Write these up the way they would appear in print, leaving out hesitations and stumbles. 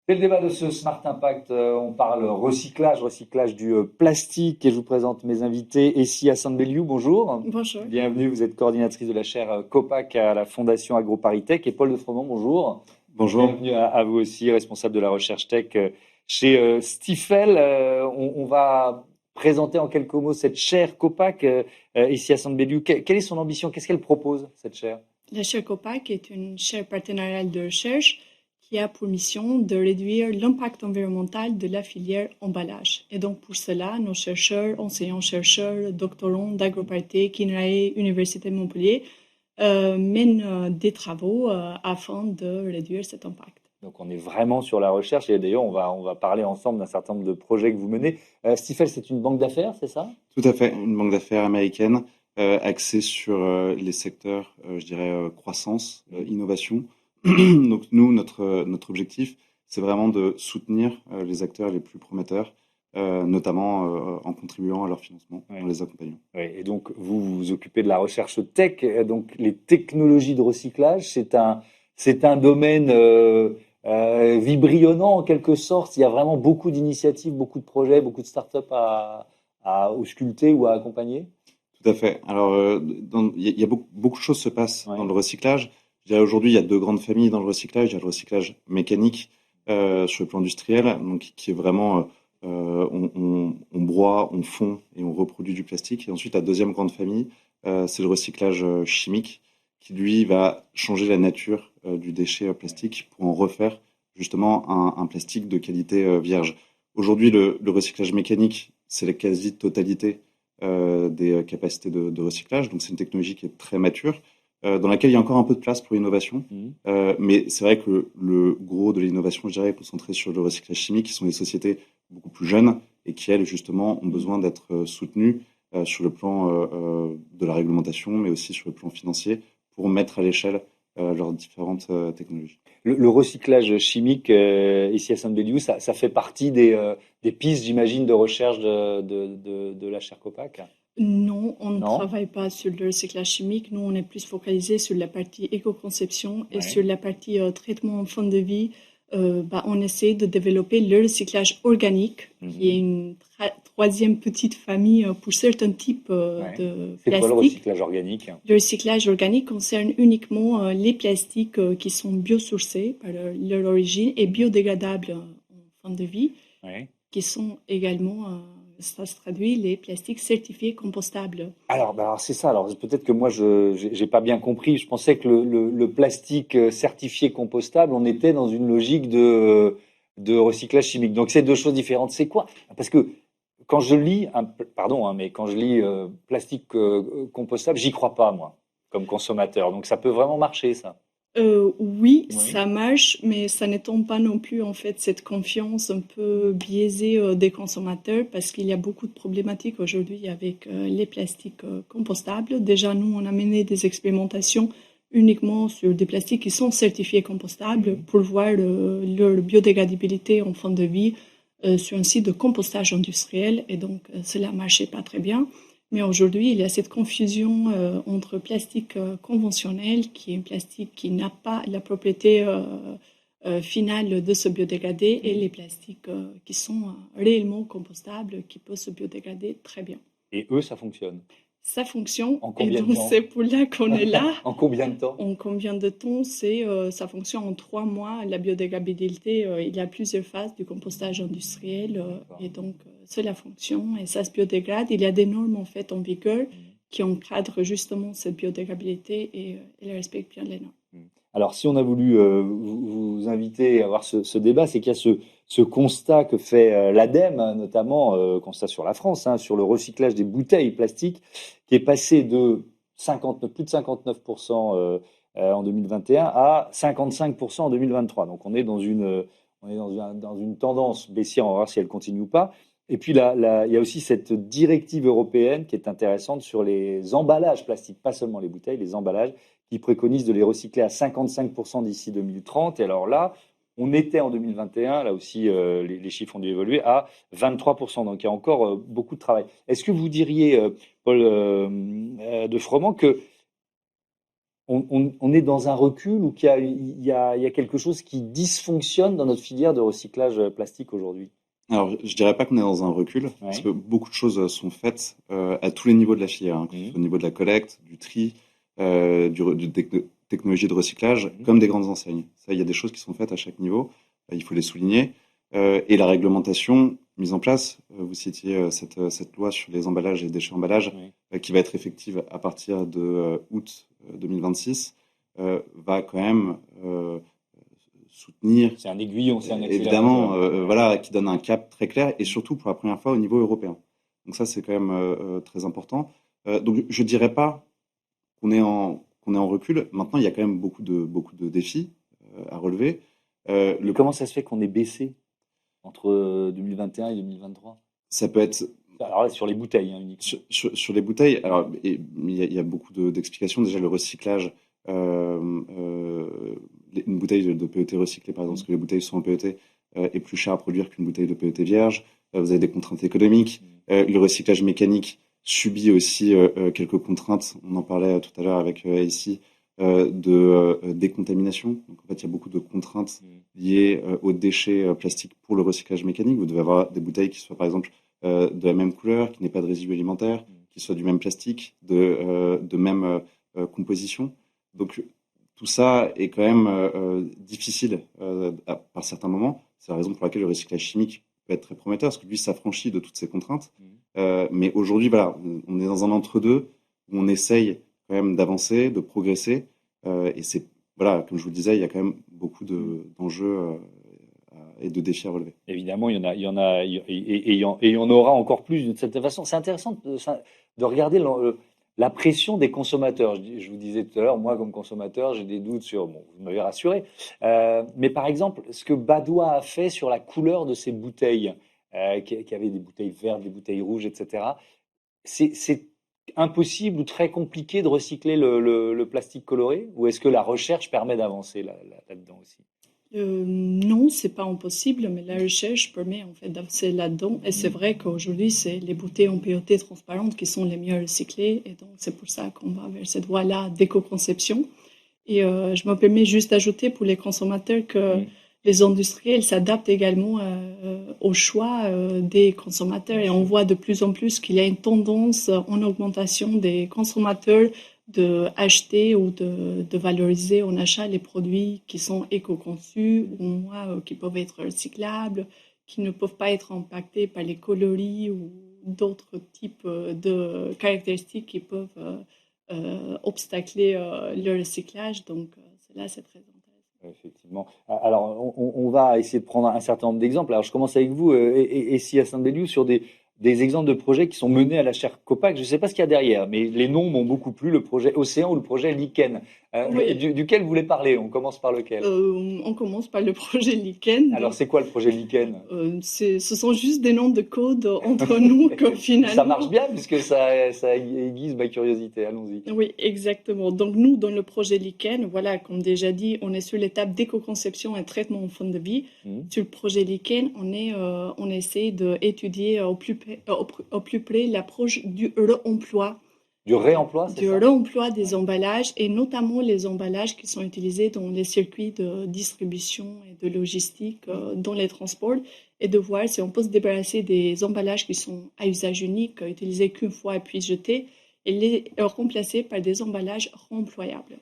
C'est le débat de ce Smart Impact. On parle recyclage du plastique et je vous présente mes invités. Essia Sandbelliou, bonjour. Bonjour. Bienvenue, vous êtes coordinatrice de la chaire COPAC à la Fondation AgroParisTech. Et Paul de Froment, bonjour. Bonjour. Bienvenue à vous aussi, responsable de la recherche tech chez Stifel. On va présenter en quelques mots cette chaire COPAC. Essia Sandbelliou, quelle est son ambition? Qu'est-ce qu'elle propose, cette chaire? La chaire COPAC est une chaire partenariale de recherche qui a pour mission de réduire l'impact environnemental de la filière emballage. Et donc pour cela, nos chercheurs, enseignants-chercheurs, doctorants d'AgroParisTech, INRAE, Université de Montpellier mènent des travaux afin de réduire cet impact. Donc on est vraiment sur la recherche et d'ailleurs on va parler ensemble d'un certain nombre de projets que vous menez. Stifel, c'est une banque d'affaires, c'est ça? Tout à fait, une banque d'affaires américaine axée sur les secteurs, je dirais, croissance, innovation. Donc nous, notre objectif, c'est vraiment de soutenir les acteurs les plus prometteurs, notamment en contribuant à leur financement, Ouais. en les accompagnant. Oui, et donc vous vous occupez de la recherche tech, donc les technologies de recyclage, c'est un domaine vibrionnant en quelque sorte. Il y a vraiment beaucoup d'initiatives, beaucoup de projets, beaucoup de startups à ausculter ou à accompagner. Tout à fait. Alors, il y a beaucoup de choses se passent Ouais. dans le recyclage. Je dirais aujourd'hui, il y a deux grandes familles dans le recyclage. Il y a le recyclage mécanique sur le plan industriel, donc qui est vraiment on broie, on fond et on reproduit du plastique. Et ensuite, la deuxième grande famille, c'est le recyclage chimique, qui lui va changer la nature du déchet plastique pour en refaire justement un plastique de qualité vierge. Aujourd'hui, le recyclage mécanique, c'est la quasi-totalité des capacités de recyclage. Donc c'est une technologie qui est très mature, dans laquelle il y a encore un peu de place pour l'innovation. Mhm. Mais c'est vrai que le gros de l'innovation, je dirais, est concentré sur le recyclage chimique, qui sont des sociétés beaucoup plus jeunes et qui, elles, justement, ont besoin d'être soutenues sur le plan de la réglementation, mais aussi sur le plan financier, pour mettre à l'échelle leurs différentes technologies. Le recyclage chimique, ici à Saint-Béliou, ça fait partie des pistes, j'imagine, de recherche de la chaire COPAC? Non, on ne Non? travaille pas sur le recyclage chimique. Nous, on est plus focalisé sur la partie éco-conception et Ouais. sur la partie traitement en fin de vie. On essaie de développer le recyclage organique, qui est Mhm. une troisième petite famille pour certains types Ouais. de C'est quoi le plastiques. recyclage organique? Le recyclage organique concerne uniquement les plastiques qui sont biosourcés par leur origine et biodégradables en fin de vie, Ouais. qui sont également, ça se traduit, les plastiques certifiés compostables. Alors, c'est ça. Alors peut-être que moi j'ai pas bien compris. Je pensais que le plastique certifié compostable, on était dans une logique de recyclage chimique. Donc c'est deux choses différentes. C'est quoi? Parce que quand je lis, pardon, hein, mais quand je lis plastique compostable, j'y crois pas moi, comme consommateur. Donc ça peut vraiment marcher ça. Oui, Oui. ça marche, mais ça n'étend pas non plus en fait cette confiance un peu biaisée des consommateurs parce qu'il y a beaucoup de problématiques aujourd'hui avec les plastiques compostables. Déjà, nous, on a mené des expérimentations uniquement sur des plastiques qui sont certifiés compostables Mhm. pour voir leur biodégradabilité en fin de vie sur un site de compostage industriel et donc cela marchait pas très bien. Mais aujourd'hui, il y a cette confusion entre plastique conventionnel, qui est un plastique qui n'a pas la propriété finale de se biodégrader, et les plastiques qui sont réellement compostables, qui peuvent se biodégrader très bien. Et eux, ça fonctionne. Ça fonctionne, En et combien de donc temps? c'est pour là qu'on est là. En combien de temps? En combien de temps? Ça fonctionne en 3 mois. La biodégradabilité, il y a plusieurs phases du compostage industriel D'accord. et donc cela fonctionne et ça se biodégrade. Il y a des normes en fait en vigueur Mhm. qui encadrent justement cette biodégradabilité et elles respectent bien les normes. Mm. Alors, si on a voulu vous inviter à avoir ce débat, c'est qu'il y a ce constat que fait l'ADEME, hein, notamment constat sur la France, hein, sur le recyclage des bouteilles plastiques, qui est passé de 59, plus de 59% en 2021 à 55% en 2023. Donc, on est dans une tendance baissière, on va voir si elle continue ou pas. Et puis, il y a aussi cette directive européenne qui est intéressante sur les emballages plastiques, pas seulement les bouteilles, les emballages qui préconise de les recycler à 55% d'ici 2030. Et alors là, on était en 2021, là aussi les chiffres ont dû évoluer, à 23%. Donc il y a encore beaucoup de travail. Est-ce que vous diriez, Paul de Froment, que on est dans un recul ou qu'il y a quelque chose qui dysfonctionne dans notre filière de recyclage plastique aujourd'hui? Alors, je dirais pas qu'on est dans un recul, parce Ouais. que beaucoup de choses sont faites à tous les niveaux de la filière, hein, que ce Mhm. soit au niveau de la collecte, du tri, du technologie de recyclage, Mhm. comme des grandes enseignes. Ça, il y a des choses qui sont faites à chaque niveau, il faut les souligner. Et la réglementation mise en place, vous citiez cette loi sur les emballages et déchets emballages, Ouais. qui va être effective à partir de août 2026, va quand même soutenir. C'est un aiguillon, c'est un accélérateur. Évidemment, Ouais. voilà, qui donne un cap très clair et surtout pour la première fois au niveau européen. Donc ça, c'est quand même très important. Donc je dirais pas qu'on est en recul. Maintenant, il y a quand même beaucoup de défis à relever. Mais comment ça se fait qu'on ait baissé entre 2021 et 2023? Ça peut être Alors là, sur les bouteilles, hein, uniquement. sur les bouteilles. Alors, il y a beaucoup d'explications. Déjà, le recyclage. Une bouteille de PET recyclée, par exemple, Mhm. parce que les bouteilles sont en PET, est plus cher à produire qu'une bouteille de PET vierge. Vous avez des contraintes économiques. Le recyclage mécanique subit aussi quelques contraintes. On en parlait tout à l'heure avec AC, de décontamination. Donc, en fait, il y a beaucoup de contraintes Mhm. liées aux déchets plastiques pour le recyclage mécanique. Vous devez avoir des bouteilles qui soient, par exemple, de la même couleur, qui n'aient pas de résidus alimentaires, qui soient du même plastique, de même composition. Donc, tout ça est quand même difficile par certains moments. C'est la raison pour laquelle le recyclage chimique peut être très prometteur, parce que lui s'affranchit de toutes ces contraintes. Mhm. Mais aujourd'hui, voilà, on est dans un entre-deux où on essaye quand même d'avancer, de progresser. Et c'est, voilà, comme je vous le disais, il y a quand même beaucoup d'enjeux et de défis à relever. Évidemment, et il y en aura encore plus de cette façon. C'est intéressant de regarder la pression des consommateurs. Je vous disais tout à l'heure, moi, comme consommateur, j'ai des doutes sur, bon, vous m'avez rassuré, mais par exemple, ce que Badoit a fait sur la couleur de ses bouteilles, qui avaient des bouteilles vertes, des bouteilles rouges, etc., c'est impossible ou très compliqué de recycler le plastique coloré, ou est-ce que la recherche permet d'avancer là-dedans aussi? Non, c'est pas impossible, mais la recherche permet en fait d'avancer là-dedans. Et c'est vrai qu'aujourd'hui, c'est les bouteilles en PET transparentes qui sont les mieux recyclées. Et donc, c'est pour ça qu'on va vers cette voie-là d'éco-conception. Et je me permets juste d'ajouter pour les consommateurs que Mm. les industriels s'adaptent également au choix des consommateurs. Et on voit de plus en plus qu'il y a une tendance en augmentation des consommateurs de acheter ou de valoriser en achat les produits qui sont éco-conçus ou moins qui peuvent être recyclables, qui ne peuvent pas être impactés par les coloris ou d'autres types de caractéristiques qui peuvent obstacler le recyclage. Donc, là, c'est très intéressant. Effectivement. Alors, on va essayer de prendre un certain nombre d'exemples. Alors, je commence avec vous, et si à Saint-Béliou, sur des exemples de projets qui sont menés à la chaire Copac. Je ne sais pas ce qu'il y a derrière, mais les noms m'ont beaucoup plu, le projet Océan ou le projet Lichen. Oui, Duquel vous voulez parler? On commence par lequel? on commence par le projet Lichen. Alors, Donc, c'est quoi le projet Lichen? ce sont juste des noms de code entre nous que Ça marche finalement. bien, puisque ça aiguise ma curiosité. Allons-y. Oui, exactement. Donc nous, dans le projet Lichen, voilà, comme déjà dit, on est sur l'étape d'éco-conception et traitement en fin de vie. Mhm. Sur le projet Lichen, on essaie d'étudier au plus près l'approche du réemploi. Du réemploi, c'est Du ça? réemploi des Ouais. emballages et notamment les emballages qui sont utilisés dans les circuits de distribution et de logistique, dans les transports, et de voir si on peut se débarrasser des emballages qui sont à usage unique, utilisés qu'une fois et puis jetés, et les remplacer par des emballages réemployables.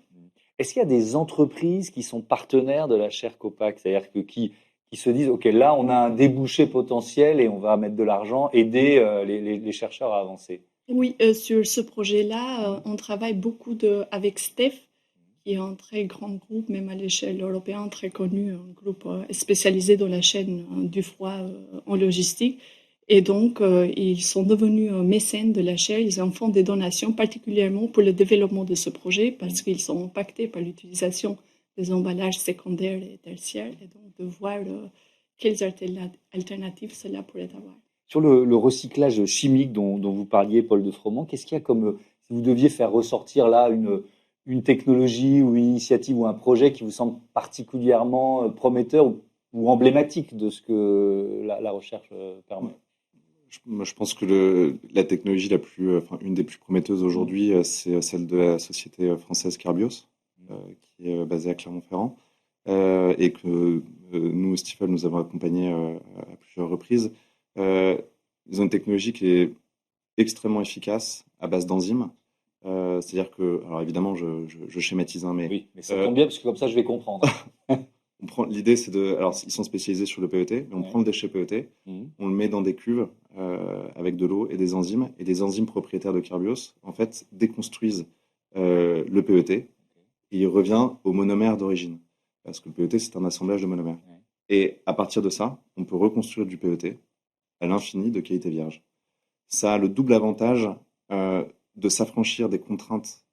Est-ce qu'il y a des entreprises qui sont partenaires de la chaire Copac, c'est-à-dire qui se disent, OK, là, on a un débouché potentiel et on va mettre de l'argent, aider les chercheurs à avancer? Oui, sur ce projet-là, on travaille beaucoup avec Steph, qui est un très grand groupe, même à l'échelle européenne, très connu, un groupe spécialisé dans la chaîne du froid en logistique. Et donc, ils sont devenus mécènes de la chaire. Ils en font des donations, particulièrement pour le développement de ce projet, parce qu'ils sont impactés par l'utilisation des emballages secondaires et tertiaires, et donc de voir quelles alternatives cela pourrait avoir. Sur le recyclage chimique dont vous parliez, Paul de Froment, qu'est-ce qu'il y a comme, si vous deviez faire ressortir là une technologie ou une initiative ou un projet qui vous semble particulièrement prometteur ou emblématique de ce que la recherche permet? Moi, je pense que la technologie enfin, une des plus prometteuses aujourd'hui, c'est celle de la société française Carbios, qui est basé à Clermont-Ferrand, et que nous, Stifel, nous avons accompagné à plusieurs reprises. Ils ont une technologie qui est extrêmement efficace à base d'enzymes. C'est-à-dire que, alors évidemment, je schématise, hein, mais Oui, mais ça tombe bien parce que comme ça, je vais comprendre. l'idée, c'est de. Alors, ils sont spécialisés sur le PET, mais on prend le déchet PET, on le met dans des cuves avec de l'eau et des enzymes propriétaires de Carbios, en fait, déconstruisent le PET et il revient au monomère d'origine. Parce que le PET, c'est un assemblage de monomères. Et à partir de ça, on peut reconstruire du PET à l'infini de qualité vierge. Ça a le double avantage de s'affranchir des contraintes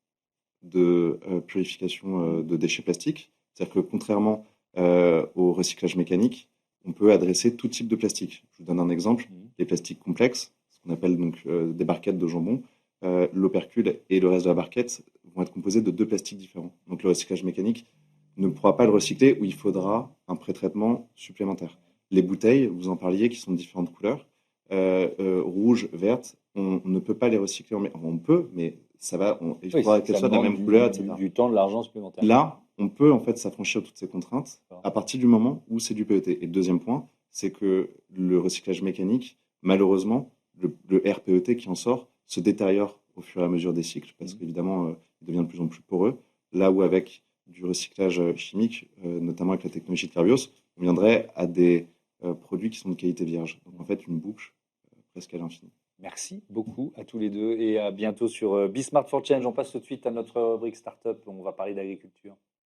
de purification de déchets plastiques. C'est-à-dire que contrairement au recyclage mécanique, on peut adresser tout type de plastique. Je vous donne un exemple. Les plastiques complexes, ce qu'on appelle donc des barquettes de jambon, l'opercule et le reste de la barquette vont être composés de 2 plastiques différents. Donc le recyclage mécanique ne pourra pas le recycler, où il faudra un pré-traitement supplémentaire. Les bouteilles, vous en parliez, qui sont de différentes couleurs, rouge, verte, on ne peut pas les recycler. On peut, mais il faudra qu'elles soient de la même couleur, etc. Du temps, de l'argent supplémentaire. Là, on peut en fait s'affranchir de toutes ces contraintes à partir du moment où c'est du PET. Et le deuxième point, c'est que le recyclage mécanique, malheureusement, le RPET qui en sort se détériore au fur et à mesure des cycles, parce qu'évidemment, il devient de plus en plus poreux. Là où avec du recyclage chimique, notamment avec la technologie de Carbios, on viendrait à des produits qui sont de qualité vierge. Donc en fait, une boucle presque à l'infini. Merci beaucoup à tous les deux et à bientôt sur Be Smart for Change. On passe tout de suite à notre rubrique Startup. On va parler d'agriculture.